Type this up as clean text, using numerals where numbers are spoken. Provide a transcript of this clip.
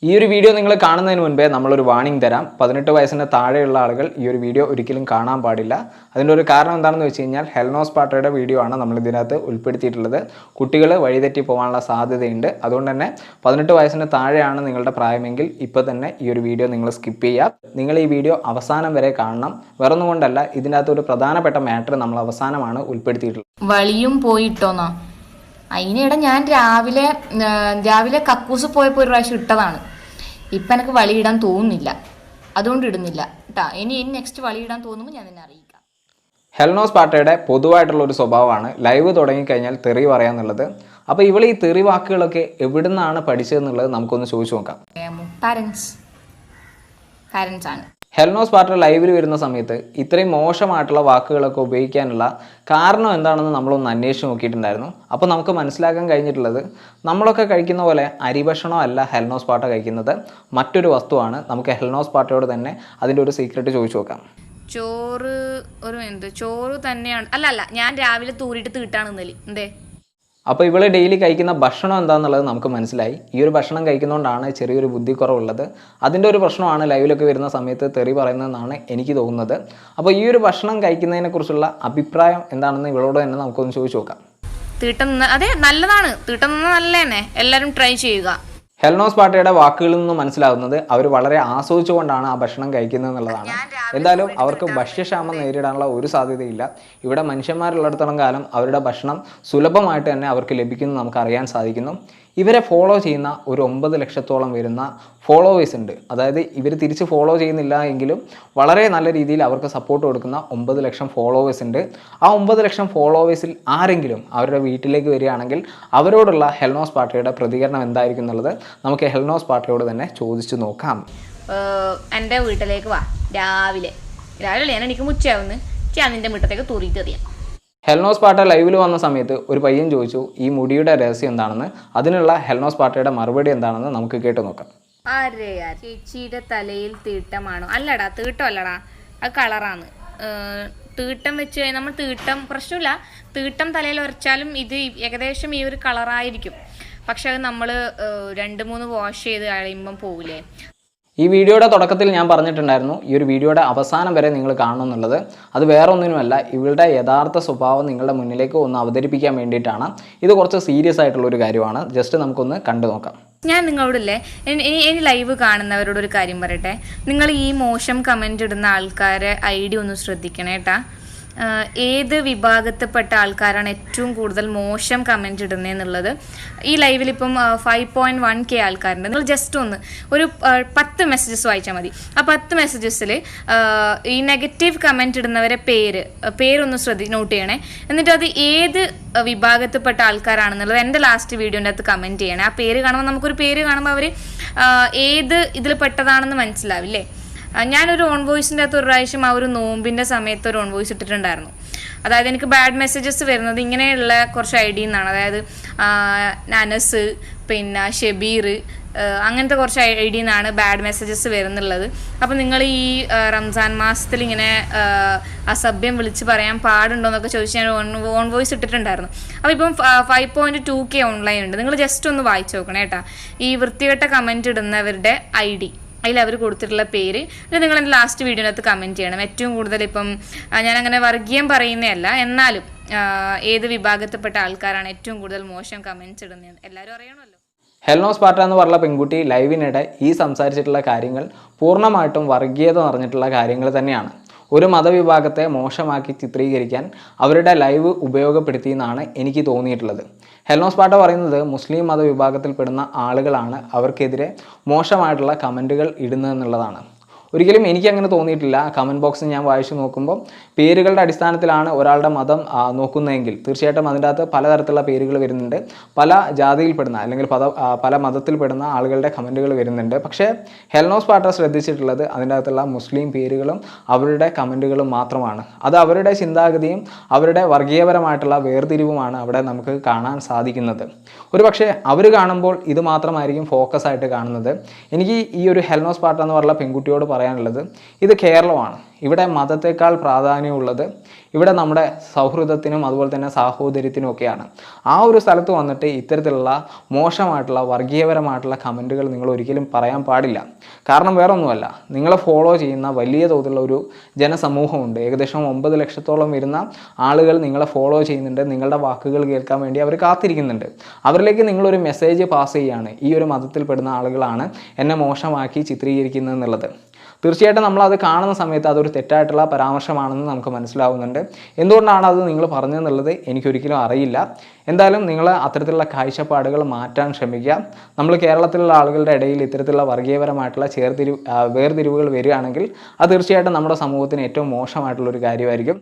ഈ ഒരു വീഡിയോ നിങ്ങൾ കാണുന്നതിന് മുൻപേ നമ്മളൊരു വാർണിംഗ് തരാം. 18 വയസ്സിന് താഴെയുള്ള ആളുകൾ ഈ ഒരു വീഡിയോ ഒരിക്കലും കാണാൻ പാടില്ല. അതിൻ്റെ ഒരു കാരണം എന്താണെന്ന് വെച്ച് കഴിഞ്ഞാൽ ഹെൽനോസ് പാട്ടയുടെ വീഡിയോ ആണ് നമ്മൾ ഇതിനകത്ത് ഉൾപ്പെടുത്തിയിട്ടുള്ളത്. കുട്ടികൾ വഴിതെറ്റി പോകാനുള്ള സാധ്യതയുണ്ട്. അതുകൊണ്ട് തന്നെ 18 വയസ്സിന് താഴെയാണ് നിങ്ങളുടെ പ്രായമെങ്കിൽ ഇപ്പോൾ തന്നെ ഈ ഒരു വീഡിയോ നിങ്ങൾ സ്കിപ്പ് ചെയ്യുക. നിങ്ങൾ ഈ വീഡിയോ അവസാനം വരെ കാണണം. വേറൊന്നും കൊണ്ടല്ല, ഇതിനകത്ത് ഒരു പ്രധാനപ്പെട്ട മാറ്റർ നമ്മൾ അവസാനമാണ് ഉൾപ്പെടുത്തിയിട്ടുള്ളത്. വളിയും പോയിട്ടോന്നോ? അതിനിടെ ഞാൻ രാവിലെ കക്കൂസ് പോയപ്പോൾ ഒരു പ്രാവശ്യം ഇട്ടതാണ്. ഇപ്പം എനിക്ക് വളിയിടാൻ തോന്നുന്നില്ല, അതുകൊണ്ട് ഇടുന്നില്ല കേട്ടോ. ഇനി നെക്സ്റ്റ് വളിയിടാൻ തോന്നുമ്പോൾ ഞാൻ നിന്നെ അറിയിക്കാം. ഹെൽനോസ് പാട്ടയുടെ പൊതുവായിട്ടുള്ള ഒരു സ്വഭാവമാണ് ലൈവ് തുടങ്ങിക്കഴിഞ്ഞാൽ തെറി പറയാന്നുള്ളത്. അപ്പോൾ ഇവൾ ഈ തെറി വാക്കുകളൊക്കെ എവിടുന്നാണ് പഠിച്ചതെന്നുള്ളത് നമുക്കൊന്ന് ചോദിച്ചു നോക്കാം. പാരൻസ് ആണ്. ഹെൽനോസ് പാട്ടർ ലൈവിൽ വരുന്ന സമയത്ത് ഇത്രയും മോശമായിട്ടുള്ള വാക്കുകളൊക്കെ ഉപയോഗിക്കാനുള്ള കാരണം എന്താണെന്ന് നമ്മളൊന്ന് അന്വേഷിച്ച് നോക്കിയിട്ടുണ്ടായിരുന്നു. അപ്പോൾ നമുക്ക് മനസ്സിലാക്കാൻ കഴിഞ്ഞിട്ടുള്ളത്, നമ്മളൊക്കെ കഴിക്കുന്ന പോലെ അരിഭക്ഷണം അല്ല ഹെൽനോസ് പാട്ട കഴിക്കുന്നത്, മറ്റൊരു വസ്തുവാണ്. നമുക്ക് ഹെൽനോസ് പാട്ടയോട് തന്നെ അതിൻ്റെ ഒരു സീക്രട്ട് ചോദിച്ചു നോക്കാം. ചോറ് തന്നെയാണ്. അല്ല ഞാൻ രാവിലെ തൂരിട്ട് തീട്ടാണ് എന്തേ. അപ്പോൾ ഇവൾ ഡെയിലി കഴിക്കുന്ന ഭക്ഷണം എന്താണെന്നുള്ളത് നമുക്ക് മനസ്സിലായി. ഈ ഒരു ഭക്ഷണം കഴിക്കുന്നതുകൊണ്ടാണ് ചെറിയൊരു ബുദ്ധിക്കുറവുള്ളത്. അതിൻ്റെ ഒരു പ്രശ്നമാണ് ലൈവിലൊക്കെ വരുന്ന സമയത്ത് തെറി പറയുന്നതെന്നാണ് എനിക്ക് തോന്നുന്നത്. അപ്പോൾ ഈ ഒരു ഭക്ഷണം കഴിക്കുന്നതിനെക്കുറിച്ചുള്ള അഭിപ്രായം എന്താണെന്ന് ഇവളോട് തന്നെ നമുക്കൊന്ന് ചോദിച്ചു നോക്കാം. അതെ, നല്ലതാണ്. തീട്ടുന്നത് നല്ല തന്നെ, എല്ലാവരും ട്രൈ ചെയ്യുക. ഹെൽനോസ് പാട്ടയുടെ വാക്കുകളിൽ നിന്ന് മനസ്സിലാവുന്നത് അവർ വളരെ ആസ്വദിച്ചുകൊണ്ടാണ് ആ ഭക്ഷണം കഴിക്കുന്നത് എന്നുള്ളതാണ്. എന്തായാലും അവർക്ക് ഭക്ഷ്യക്ഷാമം നേരിടാനുള്ള ഒരു സാധ്യതയില്ല. ഇവിടെ മനുഷ്യന്മാരുള്ളിടത്തോളം കാലം അവരുടെ ഭക്ഷണം സുലഭമായിട്ട് തന്നെ അവർക്ക് ലഭിക്കുന്നു നമുക്ക് അറിയാൻ സാധിക്കുന്നു. ഇവരെ ഫോളോ ചെയ്യുന്ന ഒരു 9 ലക്ഷത്തോളം വരുന്ന ഫോളോവേഴ്സ് ഉണ്ട്. അതായത് ഇവർ തിരിച്ച് ഫോളോ ചെയ്യുന്നില്ല എങ്കിലും വളരെ നല്ല രീതിയിൽ അവർക്ക് സപ്പോർട്ട് കൊടുക്കുന്ന 9 ലക്ഷം ഫോളോവേഴ്സ് ഉണ്ട്. ആ 9 ലക്ഷം ഫോളോവേഴ്സിൽ ആരെങ്കിലും അവരുടെ വീട്ടിലേക്ക് വരികയാണെങ്കിൽ അവരോടുള്ള ഹെൽനോസ് പാട്ടയുടെ പ്രതികരണം എന്തായിരിക്കും എന്നുള്ളത് നമുക്ക് ഹെൽനോസ് പാട്ടയോട് തന്നെ ചോദിച്ചു നോക്കാം. എൻ്റെ വീട്ടിലേക്ക് വാ, രാവിലെ ഞാൻ എനിക്ക് മുച്ചാവുന്നു, ഞാൻ നിൻ്റെ വീട്ടിലേക്ക് തൂറിയിട്ട് അറിയാം. ഹെൽനോസ് പാട്ട ലൈവിൽ വന്ന സമയത്ത് ഒരു പയ്യൻ ചോദിച്ചു ഈ മുടിയുടെ രഹസ്യം എന്താണെന്ന്. അതിനുള്ള ഹെൽനോസ് പാട്ടയുടെ മറുപടി എന്താണെന്ന് നമുക്ക് കേട്ടു നോക്കാം. ചേച്ചിയുടെ തലയിൽ തീട്ടമാണോ? അല്ലടാ, തീട്ടം അല്ലടാ, അത് കളറാണ്. തീട്ടം വെച്ച് കഴിഞ്ഞാൽ നമ്മൾ പ്രശ്നമില്ല, തീട്ടം തലയിൽ ഉരച്ചാലും ഇത് ഏകദേശം ഈ ഒരു കളറായിരിക്കും. പക്ഷെ അത് നമ്മൾ 2-3 വാഷ് ചെയ്ത് കഴിയുമ്പം പോവില്ലേ. ഈ വീഡിയോയുടെ തുടക്കത്തിൽ ഞാൻ പറഞ്ഞിട്ടുണ്ടായിരുന്നു ഈ ഒരു വീഡിയോയുടെ അവസാനം വരെ നിങ്ങൾ കാണണം എന്നുള്ളത്. അത് വേറെ ഒന്നിനുമല്ല, ഇവളുടെ യഥാർത്ഥ സ്വഭാവം നിങ്ങളുടെ മുന്നിലേക്ക് ഒന്ന് അവതരിപ്പിക്കാൻ വേണ്ടിയിട്ടാണ്. ഇത് കുറച്ച് സീരിയസ് ആയിട്ടുള്ള ഒരു കാര്യമാണ്. ജസ്റ്റ് നമുക്കൊന്ന് കണ്ടു നോക്കാം. ഞാൻ നിങ്ങളോടല്ലേ ഇനി ലൈവ് കാണുന്നവരോട് ഒരു കാര്യം പറയട്ടെ. നിങ്ങൾ ഈ മോശം കമൻ്റ് ഇടുന്ന ആൾക്കാരെ ഐഡിയ ഒന്ന് ശ്രദ്ധിക്കണേ കേട്ടാ. ഏത് വിഭാഗത്തിൽപ്പെട്ട ആൾക്കാരാണ് ഏറ്റവും കൂടുതൽ മോശം കമൻറ്റ് ഇടുന്നതെന്നുള്ളത്. ഈ ലൈവിൽ ഇപ്പം 5.1K ആൾക്കാരുണ്ട്. നിങ്ങൾ ജസ്റ്റ് ഒരു 10 മെസ്സേജസ് വായിച്ചാൽ മതി. ആ 10 മെസ്സേജസിൽ ഈ നെഗറ്റീവ് കമൻറ്റ് ഇടുന്നവരെ പേരൊന്ന് നോട്ട് ചെയ്യണേ. എന്നിട്ട് അത് ഏത് വിഭാഗത്തിൽപ്പെട്ട ആൾക്കാരാണെന്നുള്ളത് എൻ്റെ ലാസ്റ്റ് വീഡിയോൻ്റെ അകത്ത് കമൻറ്റ് ചെയ്യണേ. ആ പേര് കാണുമ്പോൾ നമുക്കൊരു പേര് കാണുമ്പോൾ അവർ ഏത് ഇതിൽ പെട്ടതാണെന്ന് മനസ്സിലാവില്ലേ. ഞാനൊരു ഓൺ വോയിസിൻ്റെ അകത്ത് ഒരു പ്രാവശ്യം ആ ഒരു നോമ്പിൻ്റെ സമയത്ത് ഒരു ഓൺ വോയിസ് ഇട്ടിട്ടുണ്ടായിരുന്നു. അതായത് എനിക്ക് ബാഡ് മെസ്സേജസ് വരുന്നത് ഇങ്ങനെയുള്ള കുറച്ച് ഐഡിയിൽ നിന്നാണ്. അതായത് അനസ്, പിന്നെ ഷബീർ, അങ്ങനത്തെ കുറച്ച് ഐഡിയിൽ നിന്നാണ് ബാഡ് മെസ്സേജസ് വരുന്നുള്ളത്. അപ്പം നിങ്ങൾ ഈ റംസാൻ മാസത്തിൽ ഇങ്ങനെ അസഭ്യം വിളിച്ച് പറയാൻ പാടുണ്ടോ എന്നൊക്കെ ചോദിച്ച് ഞാൻ ഓൺ വോയിസ് ഇട്ടിട്ടുണ്ടായിരുന്നു. അപ്പോൾ ഇപ്പം 5.2K ഓൺലൈൻ ഉണ്ട്. നിങ്ങൾ ജസ്റ്റ് ഒന്ന് വായിച്ചു നോക്കണേ കേട്ടോ. ഈ വൃത്തികെട്ട കമൻറ്റ് ഇടുന്നവരുടെ ID അതിൽ അവർ കൊടുത്തിട്ടുള്ള പേര് നിങ്ങൾ എൻ്റെ ലാസ്റ്റ് വീഡിയോനകത്ത് കമൻറ്റ് ചെയ്യണം. ഏറ്റവും കൂടുതൽ ഇപ്പം ഞാനങ്ങനെ വർഗീയം പറയുന്നതല്ല, എന്നാലും ഏത് വിഭാഗത്തിൽപ്പെട്ട ആൾക്കാരാണ് ഏറ്റവും കൂടുതൽ മോശം കമൻറ്റ്സ് ഇടുന്നത് എല്ലാവരും അറിയണമല്ലോ. ഹെൽനോസ് പാട്ട എന്ന് പറഞ്ഞ പെൺകുട്ടി ലൈവിനിടെ ഈ സംസാരിച്ചിട്ടുള്ള കാര്യങ്ങൾ പൂർണ്ണമായിട്ടും വർഗീയത നിറഞ്ഞിട്ടുള്ള കാര്യങ്ങൾ തന്നെയാണ്. ഒരു മതവിഭാഗത്തെ മോശമാക്കി ചിത്രീകരിക്കാൻ അവരുടെ ലൈവ് ഉപയോഗപ്പെടുത്തിയെന്നാണ് എനിക്ക് തോന്നിയിട്ടുള്ളത്. ഹെൽനോസ് പാട്ട പറയുന്നത് മുസ്ലിം മതവിഭാഗത്തിൽപ്പെടുന്ന ആളുകളാണ് അവർക്കെതിരെ മോശമായിട്ടുള്ള കമൻറ്റുകൾ ഇടുന്നതെന്നുള്ളതാണ്. ഒരിക്കലും എനിക്കങ്ങനെ തോന്നിയിട്ടില്ല. കമൻറ്റ് ബോക്സ് ഞാൻ വായിച്ചു നോക്കുമ്പോൾ പേരുകളുടെ അടിസ്ഥാനത്തിലാണ് ഒരാളുടെ മതം നോക്കുന്നതെങ്കിൽ തീർച്ചയായിട്ടും അതിൻ്റെ അകത്ത് പലതരത്തിലുള്ള പേരുകൾ വരുന്നുണ്ട്. പല ജാതിയിൽപ്പെടുന്ന അല്ലെങ്കിൽ പല മതത്തിൽപ്പെടുന്ന ആളുകളുടെ കമൻറ്റുകൾ വരുന്നുണ്ട്. പക്ഷേ ഹെൽനോസ് പാട്ട ശ്രദ്ധിച്ചിട്ടുള്ളത് അതിൻ്റെ അകത്തുള്ള മുസ്ലിം പേരുകളും അവരുടെ കമൻറ്റുകളും മാത്രമാണ്. അത് അവരുടെ ചിന്താഗതിയും അവരുടെ വർഗീയപരമായിട്ടുള്ള വേർതിരിവുമാണ് അവിടെ നമുക്ക് കാണാൻ സാധിക്കുന്നത്. ഒരു പക്ഷേ അവർ കാണുമ്പോൾ ഇത് മാത്രമായിരിക്കും ഫോക്കസ് ആയിട്ട് കാണുന്നത്. എനിക്ക് ഈ ഒരു ഹെൽനോസ് പാട്ട എന്ന് പറഞ്ഞ പെൺകുട്ടിയോട് പറയാനുള്ളത്, ഇത് കേരളമാണ്. ഇവിടെ മതത്തെക്കാൾ പ്രാധാന്യമുള്ളത് ഇവിടെ നമ്മുടെ സൗഹൃദത്തിനും അതുപോലെ തന്നെ സാഹോദര്യത്തിനും ഒക്കെയാണ്. ആ ഒരു സ്ഥലത്ത് വന്നിട്ട് ഇത്തരത്തിലുള്ള മോശമായിട്ടുള്ള വർഗീയപരമായിട്ടുള്ള കമൻറ്റുകൾ നിങ്ങൾ ഒരിക്കലും പറയാൻ പാടില്ല. കാരണം വേറെ ഒന്നുമല്ല, നിങ്ങളെ ഫോളോ ചെയ്യുന്ന വലിയ തോതിലുള്ള ഒരു ജനസമൂഹമുണ്ട്. ഏകദേശം 9 ലക്ഷത്തോളം വരുന്ന ആളുകൾ നിങ്ങളെ ഫോളോ ചെയ്യുന്നുണ്ട്. നിങ്ങളുടെ വാക്കുകൾ കേൾക്കാൻ വേണ്ടി അവർ കാത്തിരിക്കുന്നുണ്ട്. അവരിലേക്ക് നിങ്ങളൊരു മെസ്സേജ് പാസ് ചെയ്യുകയാണ്, ഈ ഒരു മതത്തിൽപ്പെടുന്ന ആളുകളാണ് എന്നെ മോശമാക്കി ചിത്രീകരിക്കുന്നത് എന്നുള്ളത്. തീർച്ചയായിട്ടും നമ്മളത് കാണുന്ന സമയത്ത് അതൊരു തെറ്റായിട്ടുള്ള പരാമർശമാണെന്ന് നമുക്ക് മനസ്സിലാവുന്നുണ്ട്. എന്തുകൊണ്ടാണ് അത് നിങ്ങൾ പറഞ്ഞതെന്നുള്ളത് എനിക്കൊരിക്കലും അറിയില്ല. എന്തായാലും നിങ്ങൾ അത്തരത്തിലുള്ള കാഴ്ചപ്പാടുകൾ മാറ്റാൻ ശ്രമിക്കുക. നമ്മൾ കേരളത്തിലുള്ള ആളുകളുടെ ഇടയിൽ ഇത്തരത്തിലുള്ള വർഗീയപരമായിട്ടുള്ള വേർതിരിവുകൾ വരികയാണെങ്കിൽ അത് തീർച്ചയായിട്ടും നമ്മുടെ സമൂഹത്തിന് ഏറ്റവും മോശമായിട്ടുള്ളൊരു കാര്യമായിരിക്കും.